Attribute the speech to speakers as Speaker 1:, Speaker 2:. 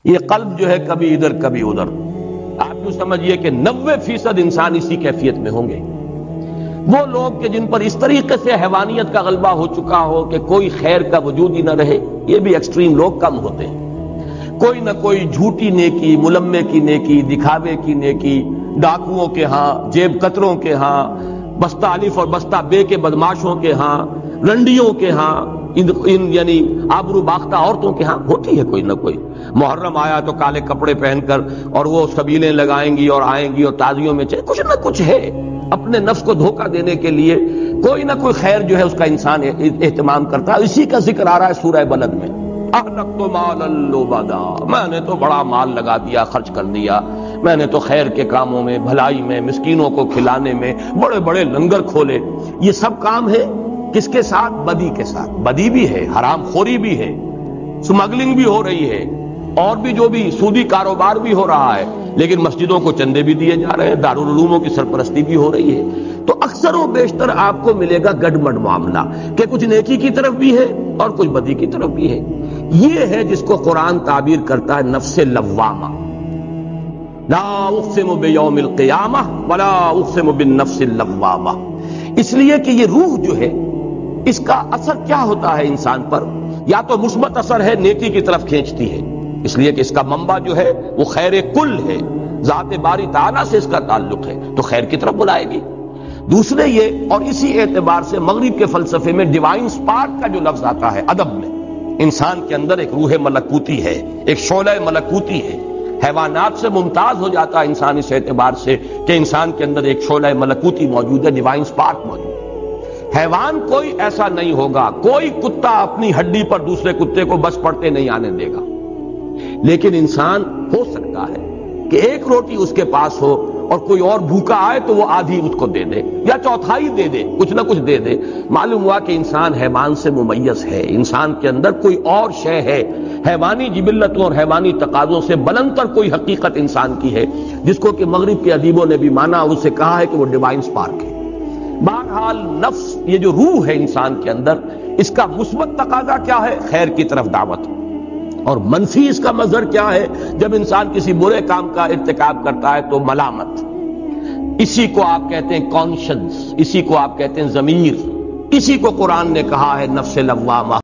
Speaker 1: یہ قلب جو ہے کبھی ادھر کبھی ادھر، آپ یوں سمجھیے کہ 90% انسان اسی کیفیت میں ہوں گے۔ وہ لوگ کہ جن پر اس طریقے سے حیوانیت کا غلبہ ہو چکا ہو کہ کوئی خیر کا وجود ہی نہ رہے، یہ بھی ایکسٹریم لوگ کم ہوتے ہیں۔ کوئی نہ کوئی جھوٹی نیکی، ملمے کی نیکی، دکھاوے کی نیکی، ڈاکوؤں کے ہاں، جیب کتروں کے ہاں، بستہ الف اور بستہ بے کے بدماشوں کے ہاں، رنڈیوں کے ہاں، یعنی آبرو باختہ عورتوں کے ہاں ہوتی ہے کوئی نہ کوئی۔ محرم آیا تو کالے کپڑے پہن کر اور وہ سبیلیں لگائیں گی اور آئیں گی اور تازیوں میں چلے، کچھ نہ کچھ ہے اپنے نفس کو دھوکہ دینے کے لیے کوئی نہ کوئی خیر جو ہے اس کا انسان اہتمام کرتا ہے۔ اسی کا ذکر آ رہا ہے سورہ بلد میں، احلقت مالا لبدا، میں نے تو بڑا مال لگا دیا، خرچ کر دیا، میں نے تو خیر کے کاموں میں، بھلائی میں، مسکینوں کو کھلانے میں بڑے بڑے لنگر کھولے۔ یہ سب کام ہے کس کے ساتھ؟ بدی کے ساتھ۔ بدی بھی ہے، حرام خوری بھی ہے، سمگلنگ بھی ہو رہی ہے، اور بھی جو بھی سودی کاروبار بھی ہو رہا ہے، لیکن مسجدوں کو چندے بھی دیے جا رہے ہیں، دارالعلوموں کی سرپرستی بھی ہو رہی ہے۔ تو اکثر و بیشتر آپ کو ملے گا گڈمڈ معاملہ کہ کچھ نیکی کی طرف بھی ہے اور کچھ بدی کی طرف بھی ہے۔ یہ ہے جس کو قرآن تعبیر کرتا ہے نفس لوامہ۔ لا اقسم بیوم القیامہ ولا اقسم بالنفس اللوامہ۔ اس لیے کہ یہ روح جو ہے اس کا اثر کیا ہوتا ہے انسان پر؟ یا تو مثبت اثر ہے، نیکی کی طرف کھینچتی ہے، اس لیے کہ اس کا منبع جو ہے وہ خیر کل ہے، ذات باری تعالیٰ سے اس کا تعلق ہے تو خیر کی طرف بلائے گی۔ دوسرے یہ، اور اسی اعتبار سے مغرب کے فلسفے میں ڈیوائن سپارک کا جو لفظ آتا ہے ادب میں، انسان کے اندر ایک روح ملکوتی ہے، ایک شعلہ ملکوتی ہے۔ حیوانات سے ممتاز ہو جاتا ہے انسان اس اعتبار سے کہ انسان کے اندر ایک شعلہ ملکوتی موجود ہے، ڈیوائن سپارک موجود ہے۔ حیوان کوئی ایسا نہیں ہوگا، کوئی کتا اپنی ہڈی پر دوسرے کتے کو بس پڑتے نہیں آنے دے گا، لیکن انسان ہو سکتا ہے کہ ایک روٹی اس کے پاس ہو اور کوئی اور بھوکا آئے تو وہ آدھی اس کو دے دے یا چوتھائی دے دے، کچھ نہ کچھ دے دے۔ معلوم ہوا کہ انسان حیوان سے ممیز ہے، انسان کے اندر کوئی اور شے ہے، حیوانی جبلتوں اور حیوانی تقاضوں سے بلند تر کوئی حقیقت انسان کی ہے، جس کو کہ مغرب کے ادیبوں نے بھی مانا، اس سے کہا ہے کہ وہ ڈیوائن سپارک ہے۔ بہرحال نفس، یہ جو روح ہے انسان کے اندر، اس کا مثبت تقاضا کیا ہے؟ خیر کی طرف دعوت، اور منفی اس کا مظہر کیا ہے؟ جب انسان کسی برے کام کا ارتکاب کرتا ہے تو ملامت، اسی کو آپ کہتے ہیں کانشنس، اسی کو آپ کہتے ہیں ضمیر، اسی کو قرآن نے کہا ہے نفس لوامہ۔